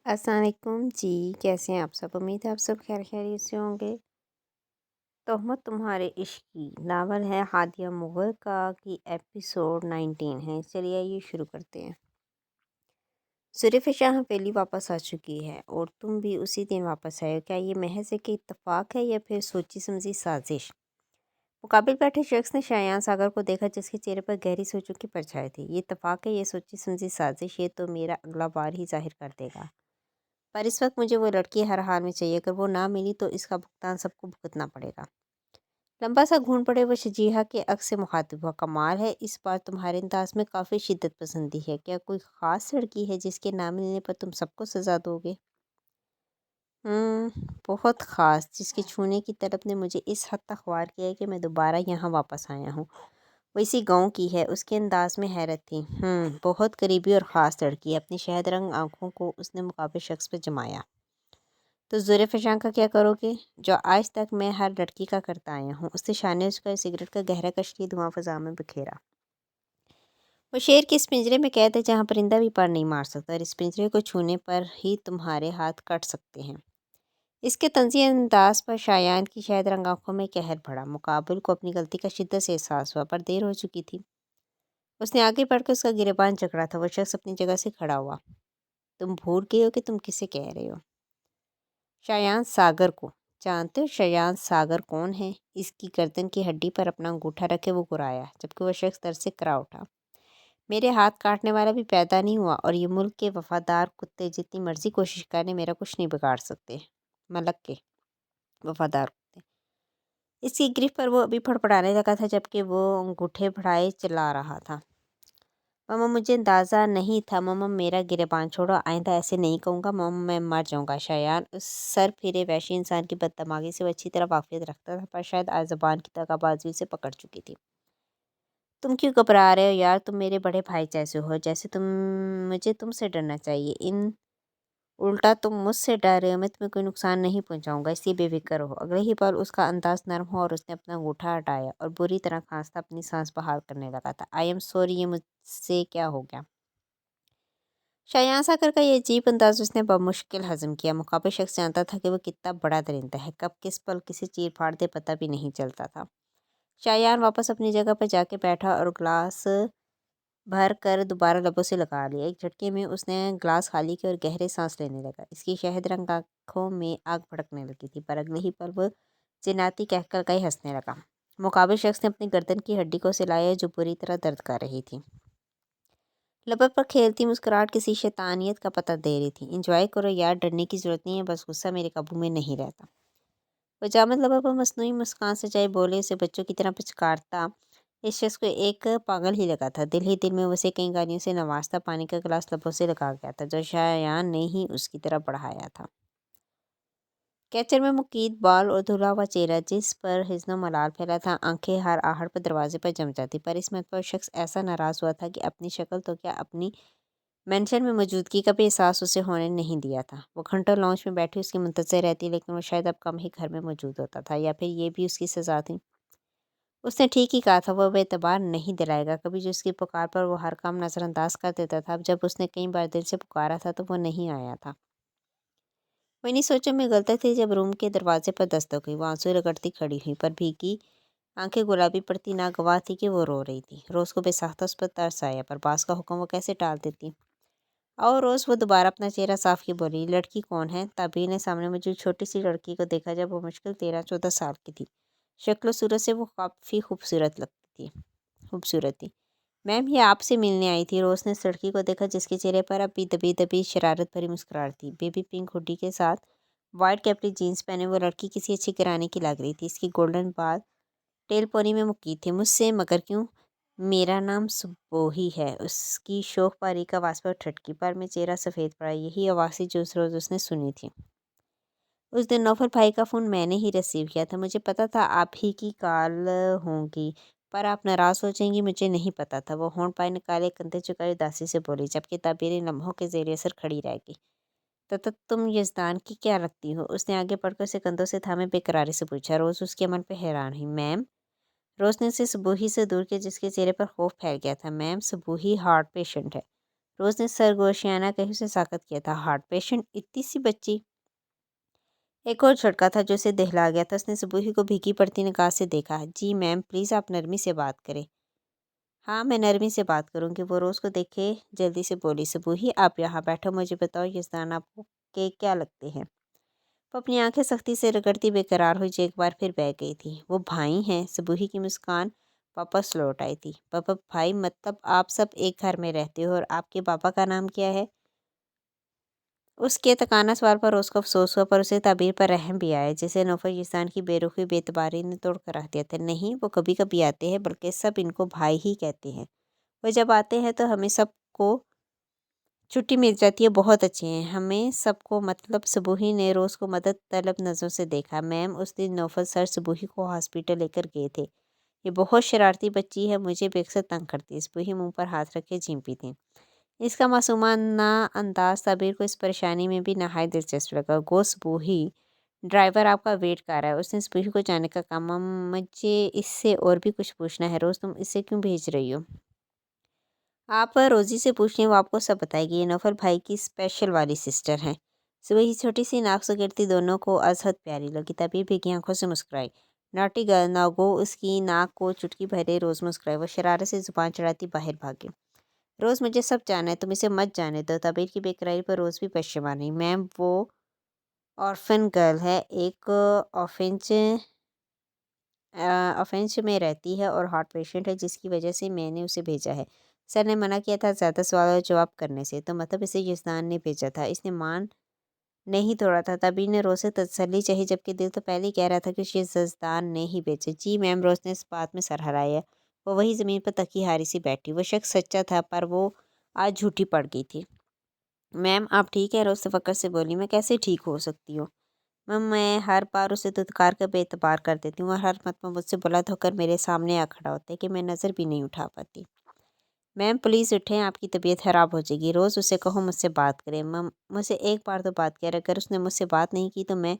अस्सलाम वालेकुम जी। कैसे हैं आप सब? उम्मीद है आप सब खैर खैरियत से होंगे। तोहमत तुम्हारे इश्क की नावल है हादिया मुग़ल का की एपिसोड 19 है। चलिए आइए शुरू करते हैं। सुरफ़शाह हवेली वापस आ चुकी है और तुम भी उसी दिन वापस आए हो। क्या ये महज एक इत्तेफाक है या फिर सोची समझी साजिश? मुकाबिल बैठे शख्स ने शायान सागर को देखा जिसके चेहरे पर गहरी सोचों की परछाई थी। ये इत्तेफाक है, ये सोची समझी साजिश, ये तो मेरा अगला बार ही जाहिर कर देगा। पर इस वक्त मुझे वो लड़की हर हाल में चाहिए। अगर वो ना मिली तो इसका भुगतान सबको भुगतना पड़ेगा। लंबा सा घूंट पड़े वो शजीहा के अक्स से मुखातिब हुआ। कमाल है, इस बार तुम्हारे अंदाज में काफ़ी शिद्दत पसंदी है। क्या कोई ख़ास लड़की है जिसके ना मिलने पर तुम सबको सज़ा दोगे? बहुत ख़ास, जिसके छूने की तलब ने मुझे इस हद तक ख्वार किया है कि मैं दोबारा यहाँ वापस आया हूँ। वो इसी गाँव की है। उसके अंदाज में हैरत थी। बहुत करीबी और ख़ास लड़की है। अपनी शहद रंग आँखों को उसने मुकाबिल शख्स पर जमाया। तो ज़ुल्फ़िकार का क्या करोगे? जो आज तक मैं हर लड़की का करता आया हूँ। उसने शाने उसका सिगरेट का गहरा कश लिए धुआं फ़ज़ा में बिखेरा। वो शेर के इस पिंजरे में कैद है जहाँ परिंदा भी पर नहीं मार सकता और इस पिंजरे को छूने पर ही तुम्हारे हाथ कट सकते हैं। इसके तंज़ी अंदाज पर शायान की शायद रंग आँखों में कहर भरा। मुकाबिल को अपनी गलती का शिद्दत से एहसास हुआ, पर देर हो चुकी थी। उसने आगे बढ़कर उसका गिरेबान जकड़ा था। वो शख्स अपनी जगह से खड़ा हुआ। तुम भूल गए हो कि तुम किसे कह रहे हो? शायान सागर को। जानते हो शायान सागर कौन है? इसकी गर्दन की हड्डी पर अपना अंगूठा रखे वो गुराया, जबकि वह शख्स दर से करा उठा। मेरे हाथ काटने वाला भी पैदा नहीं हुआ और ये मुल्क के वफादार कुत्ते जितनी मर्जी कोशिश करने मेरा कुछ नहीं बिगाड़ सकते। मलक के वफादार कुत्ते। इसकी गिरफ्त पर वो अभी फड़फड़ाने लगा था जबकि वो अंगूठे बढ़ाए चला रहा था। मम्मा, मुझे अंदाज़ा नहीं था। मम्मा, मेरा गिरेबान छोड़ो। आइंदा ऐसे नहीं कहूँगा। मम्मा, मैं मर जाऊँगा। शायान उस सर फिरे वैशी इंसान की बदतमीज़ी से वो अच्छी तरह वाक़िफ़ रखता था, पर शायद आज ज़बान की दगाबाजी उसे पकड़ चुकी थी। तुम क्यों घबरा रहे हो यार? तुम मेरे बड़े भाई जैसे हो, जैसे मुझे तुमसे डरना चाहिए। इन उल्टा तुम मुझसे डर रहे हो। मैं तुम्हें कोई नुकसान नहीं पहुंचाऊंगा, इसलिए बेफिक्र हो। अगले ही पल उसका अंदाज नरम हुआ और उसने अपना अंगूठा हटाया और बुरी तरह खांसता अपनी सांस बहाल करने लगा था। आई एम सॉरी, ये मुझसे क्या हो गया? शायान साकर का ये अजीब अंदाज उसने बमुश्किल हजम किया। मुकाबिल शख्स जानता था कि वो कितना बड़ा दरिंदा है। कब किस पल किसी चीर फाड़ दे पता भी नहीं चलता था। शायान वापस अपनी जगह पर जाके बैठा और ग्लास भर कर दोबारा लबों से लगा लिया। एक झटके में उसने ग्लास खाली किया और गहरे सांस लेने लगा। इसकी शहद रंग आँखों में आग भड़कने लगी थी, पर अगले ही पल वो जिनाती कहकर कहीं हंसने लगा। मुकाबिल शख्स ने अपनी गर्दन की हड्डी को सिलाया जो बुरी तरह दर्द कर रही थी। लबों पर खेलती मुस्कुराहट किसी शैतानियत का पता दे रही थी। इंजॉय करो यार, डरने की जरूरत नहीं है, बस गुस्सा मेरे काबू में नहीं रहता। वो जामद लबों पर मसनूई मुस्कान से चाहे बोले उसे बच्चों की तरह पुचकारता। इस शख्स को एक पागल ही लगा था। दिल ही दिल में उसे कई गालियों से नवाजता। पानी का गिलास लबों से लगा गया था जो शायान ने ही उसकी तरफ बढ़ाया था। कैचर में मुकीद बाल और धुला हुआ चेहरा जिस पर हिज़्नो मलाल फैला था। आंखें हर आहट पर दरवाजे पर जम जाती। पर इस मत पर शख्स ऐसा नाराज़ हुआ था कि अपनी शक्ल तो क्या, अपनी मेंशन में मौजूदगी का भी एहसास उसे होने नहीं दिया था। वो घंटों लॉन्च में बैठी उसकी मुंतज़िर रहती, लेकिन वो शायद अब कम ही घर में मौजूद होता था, या फिर ये भी उसकी सज़ा थी। उसने ठीक ही कहा था, वो बेतबार नहीं दिलाएगा कभी। जो उसकी पुकार पर वो हर काम नज़रअंदाज कर देता था, अब जब उसने कई बार दिल से पुकारा था तो वो नहीं आया था। वो इन्हीं सोचों में गलती थी जब रूम के दरवाजे पर दस्तक हुई। वो आंसू रगड़ती खड़ी हुई, पर भीगी आंखें गुलाबी पड़ती नागवार थी कि वो रो रही थी। रोज़ को बेसाख्ता उस पर तरस आया, पर बास का हुक्म वो कैसे टाल देती। और रोज़ वो दोबारा अपना चेहरा साफ की बोली, लड़की कौन है? ताबीर ने सामने मौजूद छोटी सी लड़की को देखा जब वो मुश्किल 13-14 साल की थी। शक्ल सूरत से वो काफ़ी खूबसूरत थी। मैम, ये आपसे मिलने आई थी। रोज़ ने उस लड़की को देखा जिसके चेहरे पर अब भी दबी दबी शरारत भरी मुस्कुराहट थी। बेबी पिंक हुडी के साथ वाइट कैपरी जीन्स पहने वो लड़की किसी अच्छी घराने की लग रही थी। इसकी गोल्डन बाल टेल पोनी में मुकीद थे। मुझसे मगर क्यों? मेरा नाम सुबोही है। उसकी शोख पारी का आवाज़ पर ठटकी, पर मैं चेहरा सफ़ेद पड़ा। यही आवाज़ थी जो उस रोज़ उसने सुनी थी। उस दिन नौफल भाई का फ़ोन मैंने ही रिसीव किया था। मुझे पता था आप ही की कॉल होगी, पर आप नाराज़ हो जाएंगी मुझे नहीं पता था। वो होंठ पाए निकाले, कंधे झुकाए उदासी से बोली, जबकि ताबीरें लम्हों के ज़ेर असर खड़ी रह गई। तो तुम यज़दान की क्या लगती हो? उसने आगे बढ़कर उसे कंधों से थामे बेकरारी से पूछा। रोज़ उसके मन पर हैरान हुई। मैम, रोज़ ने उसे सुबूही से दूर किया जिसके चेहरे पर खौफ फैल गया था। मैम, सुबूही हार्ट पेशेंट है। रोज़ ने सरगोशियाना कहीं उसे साकत किया था। हार्ट पेशेंट, इतनी सी बच्ची। एक और झटका था जो उसे दहला गया था। उसने सबूही को भीगी पड़ती निगाह से देखा। जी मैम, प्लीज़ आप नरमी से बात करें। हाँ, मैं नरमी से बात करूँगी। वो रोज़ को देखे जल्दी से बोली। सबूही, आप यहाँ बैठो, मुझे बताओ यज़दान आपको के क्या लगते हैं। वो अपनी आंखें सख्ती से रगड़ती बेकरार हुई जो एक बार फिर बह गई थी। वो भाई हैं। सबूही की मुस्कान वापस लौट आई थी। पापा भाई मतलब आप सब एक घर में रहते हो और आपके पापा का नाम क्या है? उसके तकाना सवाल पर उसको अफसोस हुआ, पर उसे ताबीर पर रहम भी आया जिसे नौफर इंसान की बेरुखी बेतबारी ने तोड़ कर रख दिया था। नहीं, वो कभी कभी आते हैं, बल्कि सब इनको भाई ही कहते हैं। वो जब आते हैं तो हमें सबको छुट्टी मिल जाती है। बहुत अच्छे हैं हमें सबको। मतलब सबूही ने रोज़ को मदद तलब नज़रों से देखा। मैम, उस दिन नौफल सर सबूही को हॉस्पिटल लेकर गए थे। ये बहुत शरारती बच्ची है, मुझे भी अक्सर तंग करती है। सबूही मुंह पर हाथ रख के झिंपी थी। इसका मासूमाना अंदाज ताबीर को इस परेशानी में भी नहायत दिलचस्प लगा। गो सबूही, ड्राइवर आपका वेट कर रहा है। उसने सबूही को जाने का कहा। मुझे इससे और भी कुछ पूछना है। रोज़ तुम इसे क्यों भेज रही हो? आप रोज़ी से पूछ लें, वो आपको सब बताएगी। ये नौफल भाई की स्पेशल वाली सिस्टर हैं। वही छोटी सी नाक से गिरती दोनों को अजहद प्यारी लगी। तभी भीगी आंखों से मुस्कुराई। नॉटी गर्ल, नागो उसकी नाक को चुटकी भरे रोज़ मुस्कुराई। वो शरारत से जुबान चढ़ाती बाहर भागी। रोज़, मुझे सब जाना है, तुम इसे मत जाने दो। तबीर की बेकरारी पर रोज़ भी पशेमान रही। मैम, वो ऑर्फन गर्ल है, एक ऑफेंस में रहती है और हार्ट पेशेंट है, जिसकी वजह से मैंने उसे भेजा है। सर ने मना किया था ज़्यादा सवाल और जवाब करने से। तो मतलब इसे यजदान ने भेजा था। इसने मान नहीं तोड़ा था। तभी ने रोज़ से तसल्ली चाही, जबकि दिल तो पहले ही कह रहा था कि ये यजदान ने ही भेजा। जी मैम, रोज़ ने इस बात में सर हिलाया। वो वही ज़मीन पर तकी हारी सी बैठी। वो शख्स सच्चा था, पर वो आज झूठी पड़ गई थी। मैम, आप ठीक है? रोज़ तफक्कुर से बोली। मैं कैसे ठीक हो सकती हूँ मैम? मैं हर बार उसे धुतकार कर बेतबार कर देती हूँ और हर मरतबा मुझसे बुलंद होकर मेरे सामने आ खड़ा होता है कि मैं नज़र भी नहीं उठा पाती। मैम प्लीज़ उठें, आपकी तबीयत ख़राब हो जाएगी। रोज़ उसे कहो मुझसे बात करें। मैम, मुझसे एक बार तो बात कर, अगर उसने मुझसे बात नहीं की तो मैं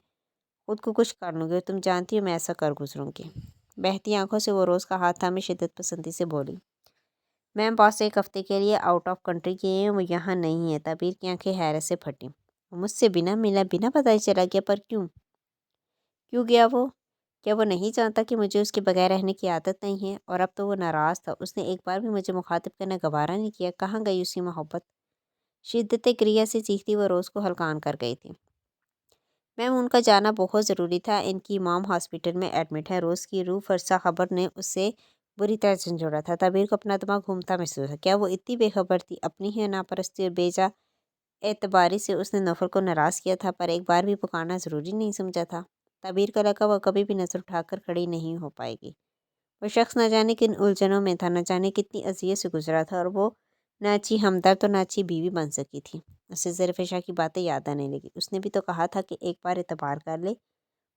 खुद को कुछ कर लूँगी और तुम जानती हो मैं ऐसा कर गुजरूँगी। बहती आंखों से वो रोज़ का हाथ थामे शिद्दत पसंदी से बोली। मैम, बॉस एक हफ़्ते के लिए आउट ऑफ कंट्री गए हैं, वो यहाँ नहीं है। तबीर की आंखें हैरत से फटी। मुझसे बिना मिला, बिना पता ही चला गया, पर क्यों? क्यों गया वो? क्या वो नहीं जानता कि मुझे उसके बगैर रहने की आदत नहीं है? और अब तो वो नाराज़ था। उसने एक बार भी मुझे मुखातिब करना गवारा नहीं किया। कहाँ गई उसकी मोहब्बत? शिद्दत क्रिया से चीखती वो रोज़ को हल्कान कर गई थी। मैम, उनका जाना बहुत ज़रूरी था। इनकी मॉम हॉस्पिटल में एडमिट है। रोज़ की रूह फरसा खबर ने उससे बुरी तरह झंझोड़ा था। तबीर को अपना दिमाग घूमता महसूस था। क्या वो इतनी बेखबर थी? अपनी ही नापरस्ती और बेजा एतबारी से उसने नौफल को नाराज़ किया था, पर एक बार भी पुकारना ज़रूरी नहीं समझा था। तबीर का लगा वह कभी भी नज़र उठाकर खड़ी नहीं हो पाएगी। वो शख्स न जाने किन उलझनों में था, न जाने कितनी अज़ियत से गुजरा था, और वो ना अच्छी हमदर्द तो ना अच्छी बीवी बन सकी थी। उसे ज़रफ़ शाह की बातें याद आने लगी। उसने भी तो कहा था कि एक बार एतबार कर ले।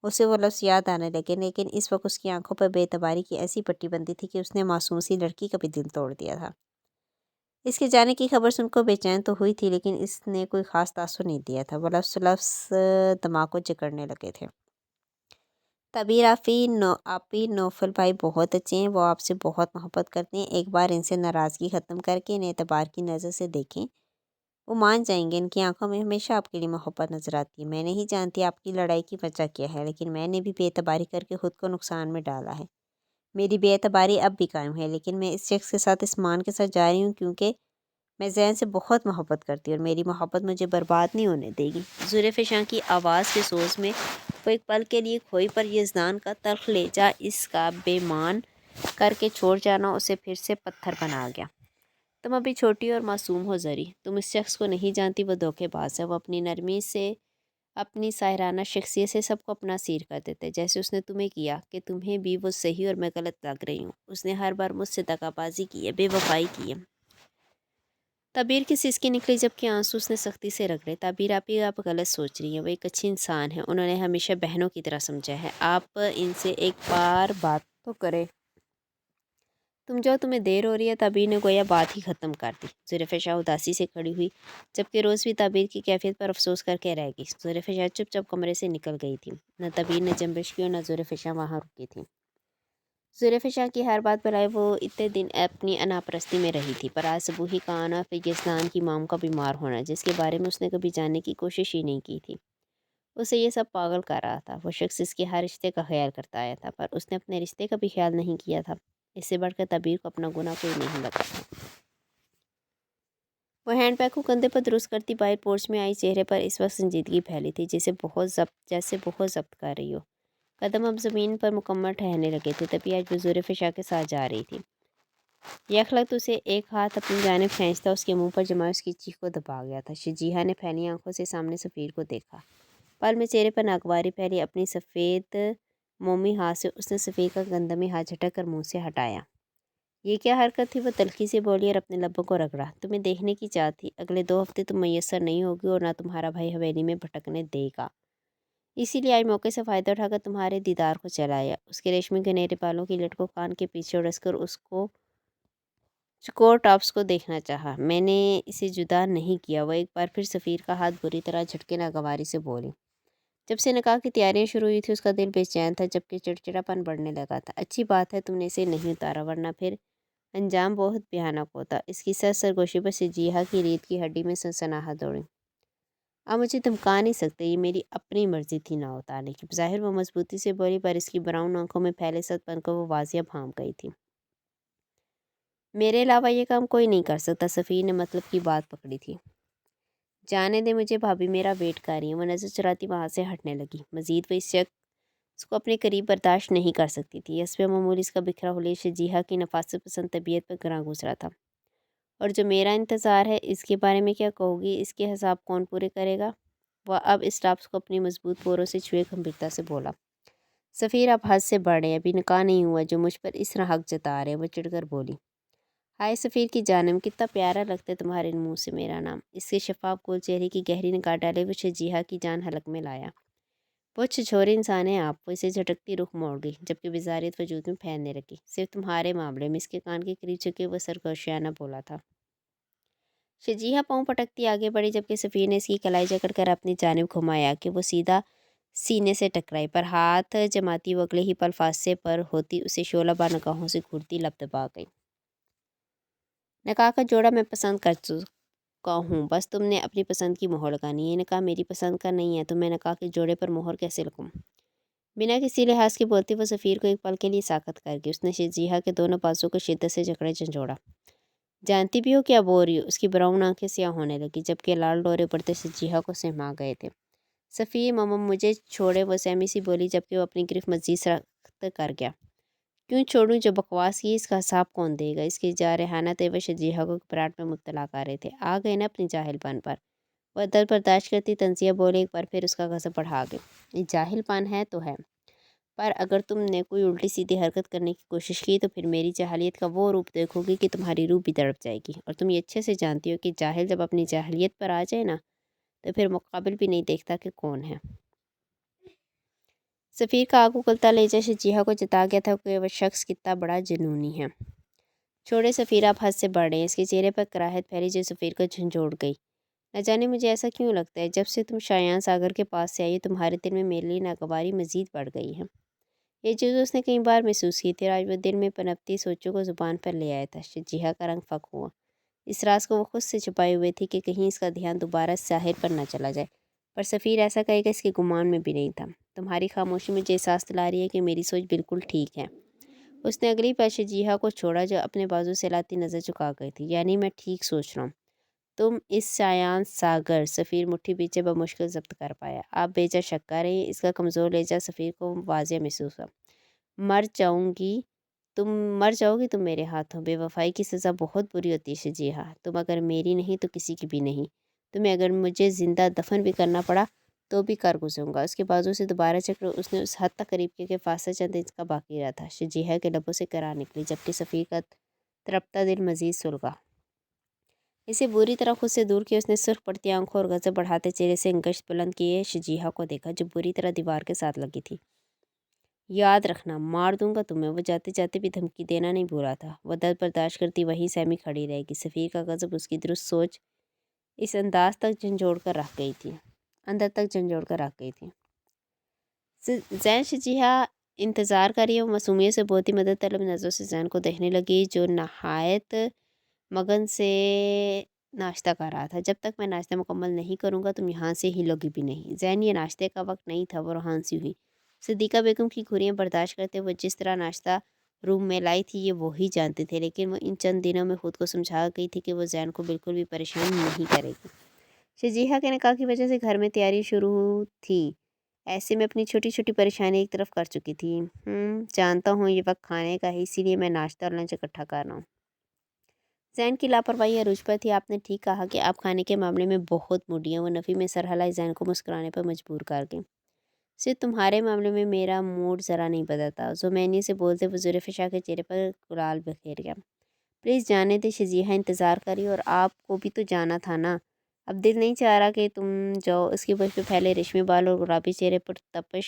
उसे वो लफ्ज़ याद आने लगे, लेकिन इस वक्त उसकी आंखों पर बेतबारी की ऐसी पट्टी बंधी थी कि उसने मासूम सी लड़की का भी दिल तोड़ दिया था। इसके जाने की खबर सुनकर बेचैन तो हुई थी, लेकिन इसने कोई ख़ास तासुर नहीं दिया था। वो लफ्ज़ लफ्ज़ दिमाग को जकड़ने लगे थे। तबीर आपी नौफल भाई बहुत अच्छे हैं। वो आपसे बहुत मोहब्बत करते हैं। एक बार इनसे नाराज़गी ख़त्म करके इन्हें एतबार की नज़र से देखें, वो मान जाएंगे। इनकी आंखों में हमेशा आपके लिए मोहब्बत नज़र आती है। मैं नहीं जानती आपकी लड़ाई की वजह क्या है, लेकिन मैंने भी बेतबारी करके ख़ुद को नुकसान में डाला है। मेरी बेतबारी अब भी कायम है, लेकिन मैं इस शख्स के साथ इस मान के साथ जा रही हूँ, क्योंकि मैं ज़ैन से बहुत मोहब्बत करती हूँ और मेरी मोहब्बत मुझे बर्बाद नहीं होने देगी। ज़ुल्फ़िशां की आवाज़ के सोज में वो एक पल के लिए खोई, पर यज़दान का तल्ख़ लहजा इसका बेमान करके छोड़ जाना उसे फिर से पत्थर बना गया। तुम अभी छोटी और मासूम हो ज़री। तुम इस शख्स को नहीं जानती। वो धोखेबाज है। वो अपनी नरमी से, अपनी सायराना शख्सियत से सबको अपना सिर कर देते, जैसे उसने तुम्हें किया कि तुम्हें भी वो सही और मैं गलत लग रही हूँ। उसने हर बार मुझसे दगाबाजी की है, बेवफाई की है। ताबीर की सिसकी निकली, जबकि आंसू उसने सख्ती से रगड़े। ताबीर, आप गलत सोच रही हैं। वो एक अच्छी इंसान है। उन्होंने हमेशा बहनों की तरह समझा है। आप इनसे एक बार बात तो करें। तुम जाओ, तुम्हें देर हो रही है। ताबीर ने गोया बात ही ख़त्म कर दी। ज़ुल्फ़िशां उदासी से खड़ी हुई, जबकि रोज़ भी ताबीर की कैफियत पर अफसोस करके रह गई। ज़ुल्फ़िशां चुपचाप कमरे से निकल गई थी। न ताबीर ने जंबिश की और न ज़ुल्फ़िशां वहाँ रुकी थी। जुल्फ़े शाह की हर बात पर आए वो इतने दिन अपनी अनापरस्ती में रही थी, पर आज सबूही का आना, फिर गिस्तान की माम का बीमार होना, जिसके बारे में उसने कभी जानने की कोशिश ही नहीं की थी, उसे ये सब पागल कर रहा था। वो शख्स इसके हर रिश्ते का ख्याल करता आया था, पर उसने अपने रिश्ते का भी ख्याल नहीं किया था। इससे बढ़कर तबीर को अपना गुनाह कोई नहीं लगा था। वो हैंड बैग को कंधे पर दुरुस्त करती बाहर पोर्च में आई। चेहरे पर इस वक्त संजीदगी फैली थी, जैसे बहुत जब्त कर रही हो। कदम अब ज़मीन पर मुकम्मल ठहरने लगे थे, तभी आज वो ज़ुल्फ़े के साथ जा रही थी। यखलत उसे एक हाथ अपनी जानिब खींचता उसके मुंह पर जमा उसकी चीख को दबा गया था। शजीहा ने फैली आंखों से सामने सफ़ीर को देखा। पल में चेहरे पर नागवारी फैली। अपनी सफ़ेद मोमी हाथ से उसने सफ़ीर का गंदमी हाथ झटक कर मुँह से हटाया। ये क्या हरकत थी? वो तल्खी से बोली और अपने लबों को रगड़ा। तुम्हें देखने की चाह थी। अगले 2 हफ्ते तुम मैसर नहीं होगी और ना तुम्हारा भाई हवेली में भटकने देगा। इसीलिए आज मौके से फ़ायदा उठाकर तुम्हारे दीदार को चला आया। उसके रेशमी घनेरे बालों की लट को कान के पीछे उड़सकर उसको स्कोर टॉप्स को देखना चाहा। मैंने इसे जुदा नहीं किया। वह एक बार फिर सफ़ीर का हाथ बुरी तरह झटके नागवारी से बोली। जब से निकाह की तैयारियां शुरू हुई थी उसका दिल बेचैन था, जबकि चिड़चिड़ापन बढ़ने लगा था। अच्छी बात है तुमने इसे नहीं उतारा, वरना फिर अंजाम बहुत भयानक होता। इसकी सर सरगोशी पर सिजीहा की रीढ़ की हड्डी में सनसनाहट दौड़ी। आप मुझे धमका नहीं सकते, ये मेरी अपनी मर्जी थी ना उतारने की। ज़ाहिर वो मजबूती से बोली, पर इसकी ब्राउन आंखों में फैले सतपन को वो वाजिया भाम गई थी। मेरे अलावा ये काम कोई नहीं कर सकता। सफ़ीर ने मतलब की बात पकड़ी थी। जाने दे मुझे, भाभी मेरा वेट कर रही है। वो नज़र चुराती वहाँ से हटने लगी। मजीद वो इस शख्स उसको अपने करीब बर्दाश्त नहीं कर सकती थी। हस्बे मामूल इसका बिखरा हुलिया शजीहा की नफासत पसंद तबीयत पर ग्रां गुजरा था। और जो मेरा इंतज़ार है, इसके बारे में क्या कहोगी? इसके हिसाब कौन पूरे करेगा? वह अब इस ड्राफ्ट को अपनी मजबूत पोरों से छुए गंभीरता से बोला। सफ़ीर आप हद से बढ़ रहे हैं। अभी निकाह नहीं हुआ जो मुझ पर इस तरह हक जता रहे हैं। वो चिढ़कर बोली। हाय सफ़ीर की जानम, कितना प्यारा लगता है तुम्हारे मुंह से मेरा नाम। इसके शफाफ गोल चेहरे की गहरी निगाह डाले वो शजीहा की जान हलक में लाया। वो छिछोरे इंसान है आप। वो इसे झटकती रुख मोड़ गई, जबकि विजारियत वजूद में फैलने लगी। सिर्फ तुम्हारे मामले में। इसके कान के करीब झुके वो सरगोशियाना बोला था। शजीहा पाँव पटकती आगे बढ़ी, जबकि सफ़ीर ने इसकी कलाई जकड़कर अपनी जानिब घुमाया कि वो सीधा सीने से टकराई, पर हाथ जमाती वो अगले ही पल फांसे पर होती उसे शोला बार निगाहों से घूरती लब दबा गई। निकाह का जोड़ा मैं पसंद कर चुका हूँ, बस तुमने अपनी पसंद की मोहर लगानी है। ये निकाह मेरी पसंद का नहीं है, तो मैं निकाह के जोड़े पर मोहर कैसे लगूँ? बिना किसी लिहाज के बोलते वो सफ़ीर को एक पल के लिए साकत कर गई। उसने शजीहा के दोनों बाजू को शिद्दत से जकड़े झंझोड़ा। जानती भी हो क्या बोल रही हो? उसकी ब्राउन आंखें स्याह होने लगी, जबकि लाल डोरे पड़ते शजीहा को सहमा गए थे। सफ़ीर मामा मुझे छोड़े, वो सहमी सी बोली, जबकि वो अपनी गिरफ्त मज़ीद सख्त कर गया। क्यों छोड़ूं? जो बकवास की इसका हिसाब कौन देगा? इसके जारहाना तेवर शजीहा को घबराहट में मुब्तला कर रहे थे। आ गए ना अपनी जाहिलपन पर। वह दर्द बर्दाश्त करती तंजिया बोले। एक बार फिर उसका गज़ब बढ़ा गई। ये जाहिलपन है तो है, पर अगर तुमने कोई उल्टी सीधी हरकत करने की कोशिश की तो फिर मेरी जाहिलियत का वो रूप देखोगी कि तुम्हारी रूह भी तड़प जाएगी। और तुम ये अच्छे से जानती हो कि जाहिल जब अपनी जाहिलियत पर आ जाए ना, तो फिर मुकाबिल भी नहीं देखता कि कौन है। सफ़ीर का आग उगलता लहजा शजीहा को जता गया था कि वह शख्स कितना बड़ा जुनूनी है। छोड़े सफ़ीर, आप हद से बढ़ रहे हैं। इसके चेहरे पर कराहत फैली जो सफ़ीर को झंझोड़ गई। न जाने मुझे ऐसा क्यों लगता है, जब से तुम शायान सागर के पास से आई तुम्हारे दिल में मेरे लिए नागवारी मज़ीद बढ़ गई है। ये चीज़ उसने कई बार महसूस की थी। आज वो दिल में पनपती सोचों को ज़ुबान पर ले आया था। शजीहा का रंग फक हुआ। इस राज को वो खुद से छुपाए हुए थी कि कहीं इसका ध्यान दोबारा साहिर पर न चला जाए, पर सफ़ीर ऐसा कहेगा इसके गुमान में भी नहीं था। तुम्हारी खामोशी मुझे एहसास दिला रही है कि मेरी सोच बिल्कुल ठीक है। उसने अगली पल शजीहा को छोड़ा, जो अपने बाजू से लाती नज़र झुका गई थी। यानी मैं ठीक सोच रहा हूँ। तुम इस शायान सागर। सफ़ीर मुट्ठी पीछे बमुश्किल जब्त कर पाया। आप बेजा शक कर रही हैं? इसका कमज़ोर लहजा सफ़ीर को वाज़िया महसूस हुआ। मर जाऊंगी तुम मर जाओगी तुम मेरे हाथों। बेवफाई की सज़ा बहुत बुरी होती है शजीहा। तुम अगर मेरी नहीं तो किसी की भी नहीं। तुम्हें अगर मुझे ज़िंदा दफन भी करना पड़ा तो भी कर गुजरूंगा। उसके बाजू से दोबारा चक्र उसने उस हद तक करीब किया कि फासला चंद इंच का बाकी रहा था। शजीहा के लबों से करार निकली, जबकि सफ़ीर का तड़पता दिल मज़ीद सुलगा। इसे बुरी तरह खुद से दूर किया। उसने सुर्ख पड़ती आंखों और गज़ब बढ़ाते चेहरे से गश्त बुलंद किए शजीहा को देखा, जो बुरी तरह दीवार के साथ लगी थी। याद रखना, मार दूंगा तुम्हें। वो जाते जाते भी धमकी देना नहीं भूला था। वह दर्द बर्दाश्त करती वहीं सहमी खड़ी रहेगी। सफ़ीर का गज़ब उसकी दुरुस्त सोच इस अंदाज तक झंझोड़ कर रख गई थी, अंदर तक झंझोड़ कर रख गई थी। जैन शजीहा इंतज़ार कर रही है। वो मासूमियत से बहुत ही मदद तलब नज़रों से ज़ैन को देखने लगी, जो नहायत मगन से नाश्ता कर रहा था। जब तक मैं नाश्ता मुकम्मल नहीं करूँगा तुम यहाँ से हिलोगी भी नहीं। ज़ैन, ये नाश्ते का वक्त नहीं था, वो रोहान सी हुई। सिद्दीक़ा बेगम की घुरियाँ बर्दाश्त करते वो जिस तरह नाश्ता रूम में लाई थी ये वो ही जानते थे, लेकिन वो इन चंद दिनों में खुद को समझा गई थी कि वो ज़ैन को बिल्कुल भी परेशान नहीं करेगी। शजीहा के निकाह की वजह से घर में तैयारी शुरू थी। ऐसे में अपनी छोटी छोटी परेशानी एक तरफ कर चुकी थी। जानता हूँ ये वक्त खाने का है, इसीलिए मैं नाश्ता और लंच इकट्ठा कर रहा हूँ। जैन की लापरवाही अरूज पर थी। आपने ठीक कहा कि आप खाने के मामले में बहुत मुडी हैं। वो नफ़ी में सर हिलाई जैन को मुस्कुराने पर मजबूर कर गई। सिर्फ तुम्हारे मामले में मेरा मूड ज़रा नहीं बदलता। जुमैनी से बोलते वो ज़ुल्फ़िशा के चेहरे पर गुलाल बिखेर गया। प्लीज़ जाने दे, शजीहा इंतज़ार करी और आपको भी तो जाना था ना। अब दिल नहीं चाह रहा कि तुम जाओ। उसकी वजह पे फैले रेशमी बाल और गुलाबी चेहरे पर तपश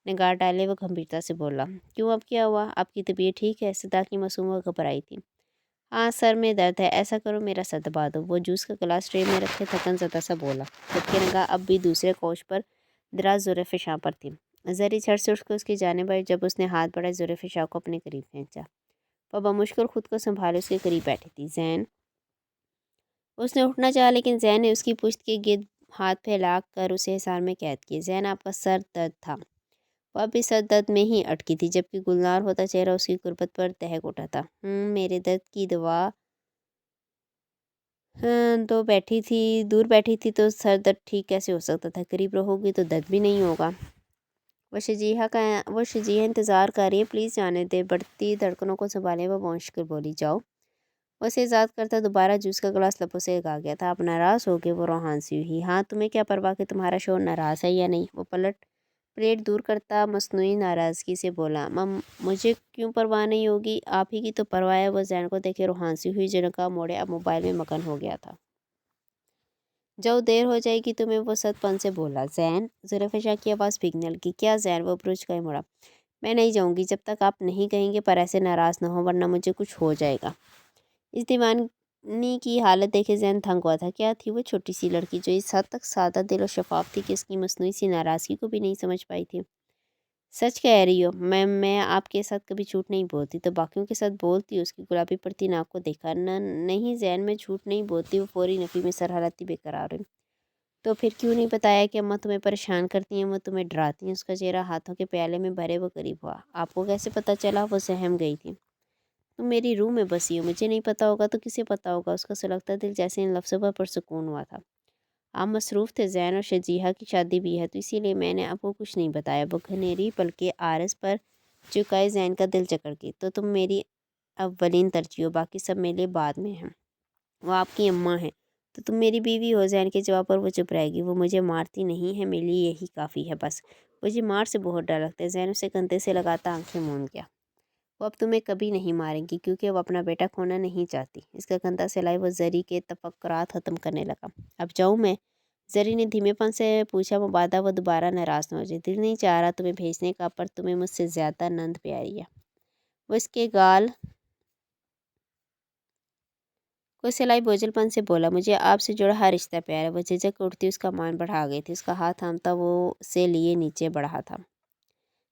निगाह डाले वो गंभीरता से बोला, क्यों, अब क्या हुआ? आपकी तबीयत ठीक है? सदा की मासूम घबराई थी। हाँ, सर में दर्द है। ऐसा करो मेरा सर दबा दो। वो जूस का गिलास ट्रे में रखे थकन ज़दा सा बोला, जबकि निगाह अब भी दूसरे कोच पर दराज ज़ुल्फ़िशा पर थी। जरी झट से उठकर उसकी जानिब आई। जब उसने हाथ बढ़ाए ज़ुल्फ़िशा को अपने करीब खींचा। वह बमुश्किल खुद को संभाले उसके करीब बैठी थी। जैन, उसने उठना चाहा लेकिन जैन ने उसकी पुश्त के गिर्द हाथ फैला कर उसे हिसार में कैद किया। जैन, आपका सर दर्द था। वह भी सर दर्द में ही अटकी थी, जबकि गुलनार होता चेहरा उसकी गुर्बत पर दहक उठा था। मेरे दर्द की दवा तो बैठी थी दूर बैठी थी तो सर दर्द ठीक कैसे हो सकता था? करीब रहोगी तो दर्द भी नहीं होगा। वो शजीहा इंतज़ार कर रही है, प्लीज़ जाने दे। बढ़ती धड़कनों को संभाले वो मुश्किल बोली, जाओ। उसे याद करता दोबारा जूस का गिलास लबों से लगा गया था। आप नाराज़ हो गए? वो रोहान सी हुई। हाँ, तुम्हें क्या परवाह कि तुम्हारा शोहर नाराज़ है या नहीं? वो प्लेट दूर करता मसनूई नाराज़गी से बोला, मम मुझे क्यों परवाह नहीं होगी? आप ही की तो परवाह है। वो जैन को देखे रोहान सी हुई, जो का मोड़े अब मोबाइल में मगन हो गया था। जाओ, देर हो जाएगी तुम्हें। वो सतपन से बोला। जैन, ज़ुल्फ़िशा की आवाज़ भीगने लगी। क्या जैन? वो ब्रुज कर मुड़ा। मैं नहीं जाऊँगी जब तक आप नहीं कहेंगे, पर ऐसे नाराज़ ना हो वरना मुझे कुछ हो जाएगा। इस दीवानी की हालत देखे जैन थंग हुआ था। क्या थी वो छोटी सी लड़की जो इस हद तक सादा दिल और शफाफ थी कि इसकी मसनूई सी नाराज़गी को भी नहीं समझ पाई थी। सच कह रही हो? मैं आपके साथ कभी झूठ नहीं बोलती, तो बाकियों के साथ बोलती। उसकी गुलाबी पड़ती नाक को देखा। नहीं जैन, मैं झूठ नहीं बोलती। वो फौरी नफ़ी में सर हिलाती बेकरार हुई। तो फिर क्यों नहीं बताया कि अम्मा तुम्हें परेशान करती हैं, वो तुम्हें डराती हैं? उसका चेहरा हाथों के प्याले में भरे वो करीब हुआ। आपको कैसे पता चला? वो सहम गई थी। तुम मेरी रूह में बसी हो, मुझे नहीं पता होगा तो किसे पता होगा? उसका सुलगता दिल जैसे इन लफ्ज़ों पर पुरसुकून हुआ था। आप मसरूफ़ थे जैन, और शजीहा की शादी भी है, तो इसीलिए मैंने आपको कुछ नहीं बताया। वो घनेरी बल्कि आरस पर झुकाए जैन का दिल जकड़ गई। तो तुम मेरी अव्वलीन तरजीह हो, बाकी सब मेरे लिए बाद में हैं। वो आपकी अम्मा है, तो तुम मेरी बीवी हो। जैन के जवाब पर वो चुप रहेगी। वो मुझे मारती नहीं है, मेरे लिए यही काफ़ी है बस। मुझे मार से बहुत डर लगता है। जैन उसे कंधे से लगाता आंखें मूंद गया। वो अब तुम्हें कभी नहीं मारेंगी, क्योंकि वो अपना बेटा खोना नहीं चाहती। इसका कंधा सिलाई वो जरी के तफक्कुरात ख़त्म करने लगा। अब जाऊँ मैं? जरी ने धीमेपन से पूछा, मुबादा वो दोबारा नाराज़ न हो जाए। दिल नहीं चाह रहा तुम्हें भेजने का, पर तुम्हें मुझसे ज़्यादा नंद प्यारी है। वो इसके गाल को सिलाई बोझलपन से बोला, मुझे आपसे जुड़ा हर रिश्ता प्यार है। वो झिझक उठती उसका मान बढ़ा गई थी। उसका हाथ थामता वो से लिए नीचे बढ़ा था।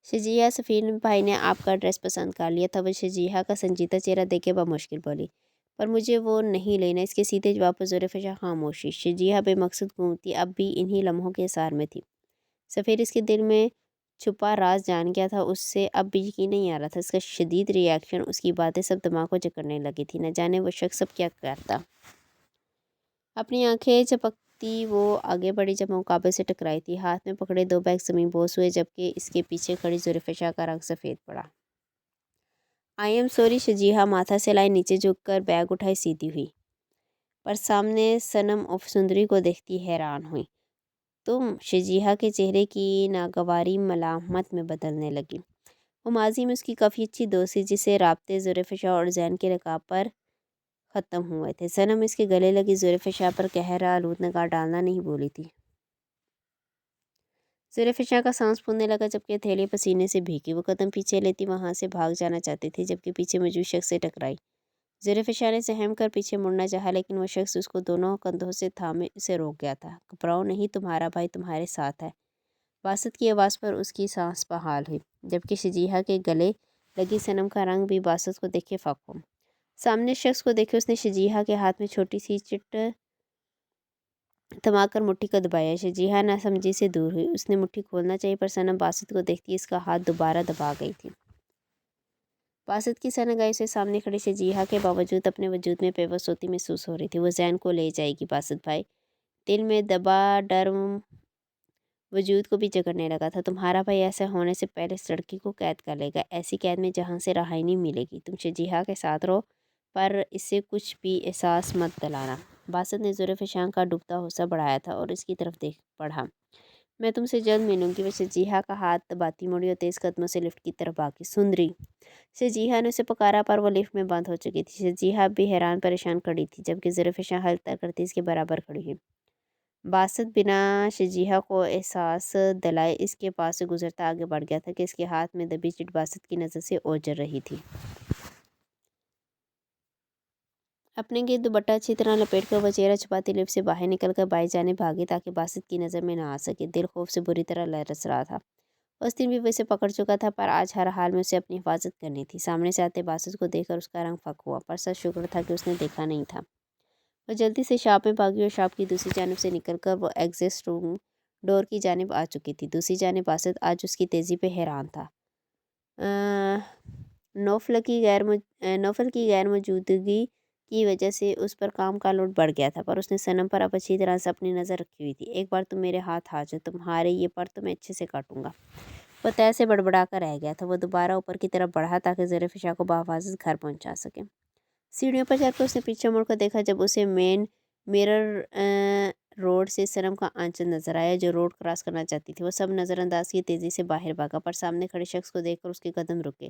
शजीहा, सफ़ीर भाई ने आपका ड्रेस पसंद कर लिया था। वो शजीहा का संजीदा चेहरा देखे बमुश्किल बोली, पर मुझे वो नहीं लेना। इसके सीधे जवाब पर ज़ुल्फ़िशा खामोशी। शजीहा बेमकसद घूमती अब भी इन्हीं लम्हों के सार में थी। सफ़ीर इसके दिल में छुपा राज जान गया था। उससे अब भी यकीन नहीं आ रहा था। इसका शदीद रिएक्शन, उसकी बातें सब दिमाग को जकड़ने लगी थी। न जाने वो शख्स अब क्या करता। अपनी आंखें झपकती वो आगे बढ़ी। जब मुकाबले से टकराई थी, हाथ में पकड़े दो बैग ज़मीन बोस हुए, जबकि इसके पीछे खड़ी ज़ुल्फ़िशा का रंग सफ़ेद पड़ा। I am sorry. शजीहा माथा से लाई नीचे झुककर बैग उठाई सीधी हुई, पर सामने सनम उफ सुंदरी को देखती हैरान हुई। तुम? शजीहा के चेहरे की नागवारी मलामत में बदलने लगी। वो माजी में उसकी काफ़ी अच्छी दोस्त थी, जिसे राब्ते ज़ुल्फ़िशा और जैन के नकाब पर ख़त्म हुए थे। सनम इसके गले लगी ज़ुल्फ़िशा पर गहरा आलूद निगाह डालना नहीं बोली थी। ज़ुल्फ़िशा का सांस फूलने लगा, जबकि हथेली पसीने से भीगी। वो कदम पीछे लेती वहाँ से भाग जाना चाहती थी, जबकि पीछे मौजूद शख्स से टकराई। ज़ुल्फ़िशा ने सहम कर पीछे मुड़ना चाहा, लेकिन वो शख्स उसको दोनों कंधों से थामे उसे रोक गया था। घबराओ नहीं, तुम्हारा भाई तुम्हारे साथ है। باسط کی آواز پر اس کی سانس بحال ہوئی، جبکہ شجیحہ کے گلے لگی صنم کا رنگ بھی باسط کو دیکھ کے فاق ہو۔ سامنے شخص کو دیکھے اس نے شجیحہ کے ہاتھ میں چھوٹی سی چٹ تھما کر مٹھی کو دبایا۔ شجیحہ نہ سمجھی سے دور ہوئی۔ اس نے مٹھی کھولنا چاہی پر صنم باسط کو دیکھتی اس کا ہاتھ دوبارہ دبا گئی تھی۔ باسط کی سنگائی سے سامنے کھڑی شجیحہ کے باوجود اپنے وجود میں پیوست ہوتی محسوس ہو رہی تھی۔ وہ ذہن کو لے جائے گی باسط بھائی، دل میں دبا ڈر وجود کو بھی جکڑنے لگا تھا۔ تمہارا بھائی ایسا ہونے سے پہلے اس لڑکی کو قید کر لے گا، ایسی قید میں جہاں سے رہائی نہیں ملے گی۔ تم شجیحہ کے ساتھ رہو پر اسے کچھ بھی احساس مت دلانا۔ باسط نے زلفشاں کا ڈوبتا حصہ بڑھایا تھا اور اس کی طرف دیکھ پڑھا۔ میں تم سے جلد ملوں گی۔ وہ شجیحہ کا ہاتھ دباتی مڑی اور تیز قدموں سے لفٹ کی طرف بھاگی۔ سندری! شجیحہ نے اسے پکارا پر وہ لفٹ میں بند ہو چکی تھی۔ شجیحہ بھی حیران پریشان کھڑی تھی، جبکہ زلفشاں ہلتا کرتی اس کے برابر کھڑی ہوئی۔ باسط بنا شجیحہ کو احساس دلائے اس کے پاس سے گزرتا آگے بڑھ گیا تھا کہ اس کے ہاتھ میں دبی چٹ باسط کی نظر سے اوجھل رہی تھی۔ اپنے گرد دوپٹہ اچھی طرح لپیٹ کر وہ چہرہ چھپاتی لفٹ سے باہر نکل کر بائیں جانب بھاگی تاکہ باسط کی نظر میں نہ آ سکے۔ دل خوف سے بری طرح لرز رہا تھا۔ اس دن بھی وہ اسے پکڑ چکا تھا پر آج ہر حال میں اسے اپنی حفاظت کرنی تھی۔ سامنے سے آتے باسط کو دیکھ کر اس کا رنگ پھک ہوا، پر سچ شکر تھا کہ اس نے دیکھا نہیں تھا۔ وہ جلدی سے شاپ میں بھاگی اور شاپ کی دوسری جانب سے نکل کر وہ ایگزسٹ روم ڈور کی جانب آ چکی تھی۔ دوسری جانب باسط آج اس کی تیزی پہ حیران تھا۔ نوفل کی غیر موجودگی کی وجہ سے اس پر کام کا لوڈ بڑھ گیا تھا، پر اس نے صنم پر اب اچھی طرح سے اپنی نظر رکھی ہوئی تھی۔ ایک بار تم میرے ہاتھ آ جاؤ، تمہارے یہ پر تو میں اچھے سے کاٹوں گا۔ وہ تہہ سے بڑبڑا کر رہ گیا تھا۔ وہ دوبارہ اوپر کی طرف بڑھا تاکہ زلفشاں کو بحفاظت گھر پہنچا سکے۔ سیڑھیوں پر چڑھ کر اس نے پیچھے مڑ کر دیکھا جب اسے مین میرر روڈ سے صنم کا آنچل نظر آیا جو روڈ کراس کرنا چاہتی تھی۔ وہ سب نظر انداز کی تیزی سے باہر بھاگا، پر سامنے کھڑے شخص کو دیکھ کر اس کے قدم رکے،